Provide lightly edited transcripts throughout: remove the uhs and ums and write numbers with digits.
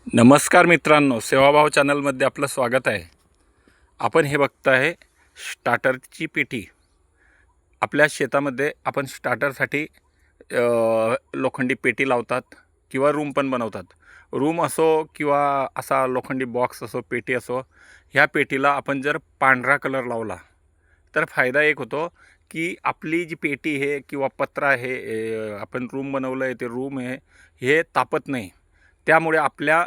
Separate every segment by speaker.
Speaker 1: नमस्कार मित्रांनो, सेवाभाव चॅनलमध्ये आपलं स्वागत आहे. आपण हे बघताय स्टार्टरची पेटी. आपल्या शेतामध्ये आपण स्टार्टरसाठी लोखंडी पेटी लावतात किंवा रूम पण बनवतात. रूम असो किंवा असा लोखंडी बॉक्स असो, पेटी असो, ह्या पेटीला आपण जर पांढरा कलर लावला तर फायदा एक होतो की आपली जी पेटी आहे किंवा पत्रा आहे, आपण रूम बनवलं आहे ते रूम आहे, हे तापत नाही. त्यामुळे आपल्या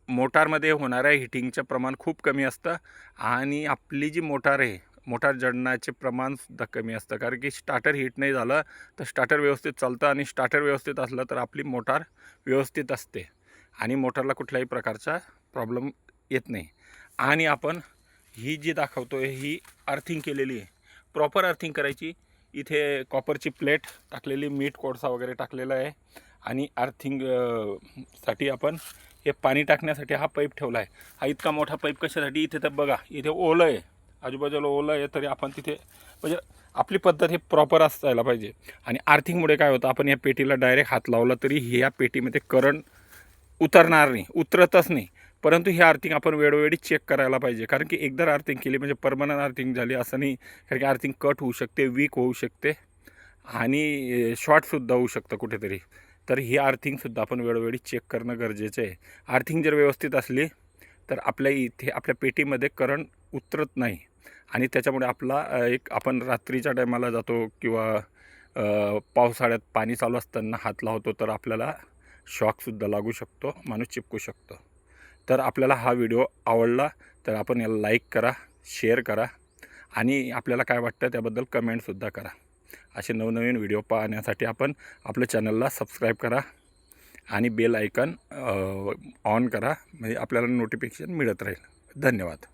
Speaker 1: मोटारमध्ये होणाऱ्या हिटिंगचं प्रमाण खूप कमी असतं आणि आपली जी मोटार आहे, मोटार जळण्याचे प्रमाणसुद्धा कमी असतं. कारण की स्टार्टर हीट नाही झालं तर स्टार्टर व्यवस्थित चालतं आणि स्टार्टर व्यवस्थित असलं तर आपली मोटार व्यवस्थित असते आणि मोटारला कुठल्याही प्रकारचा प्रॉब्लेम येत नाही. आणि आपण ही जी दाखवतो आहे ही अर्थिंग केलेली आहे. प्रॉपर अर्थिंग करायची. इथे कॉपरची प्लेट टाकलेली, मीठ कोळसा वगैरे टाकलेला आहे आणि अर्थिंग साठी आपण हे पाणी टाकण्यासाठी हा पाईप ठेवला आहे. हा इतका मोठा पाईप कशासाठी? इथे तर बघा, इथे ओलं आहे, आजूबाजूला ओलं आहे, तरी आपण तिथे म्हणजे आपली पद्धत हे प्रॉपर असायला पाहिजे. आणि आर्थिंगमुळे काय होतं, आपण या पेटीला डायरेक्ट हात लावला तरी या पेटीमध्ये करंट उतरणार नाही, उतरतच नाही. परंतु ही आर्थिंग आपण वेळोवेळी चेक करायला पाहिजे. कारण की एकदा आर्थिंग केली म्हणजे परमनंट आर्थिंग झाली असं नाही. कारण की आर्थिंग कट होऊ शकते, वीक होऊ शकते आणि शॉर्टसुद्धा होऊ शकतं कुठेतरी. तर ही आर्थिंगसुद्धा आपण वेळोवेळी चेक करणं गरजेचं आहे. आर्थिंग जर व्यवस्थित असली तर आपल्या इथे आपल्या पेटीमध्ये करंट उतरत नाही आणि त्याच्यामुळे आपला एक आपण रात्रीच्या टायमाला जातो किंवा पावसाळ्यात पाणी चालू असताना हात लावतो तर आपल्याला शॉकसुद्धा लागू शकतो, माणूस चिपकू शकतो. तर आपल्याला हा व्हिडिओ आवडला तर आपण याला लाईक करा, शेअर करा आणि आपल्याला काय वाटतं त्याबद्दल कमेंटसुद्धा करा. असे नवनवीन व्हिडिओ पाहण्यासाठी आपण आपल्या चॅनलला सबस्क्राईब करा आणि बेल आयकन ऑन करा, म्हणजे आपल्याला नोटिफिकेशन मिळत राहील. धन्यवाद.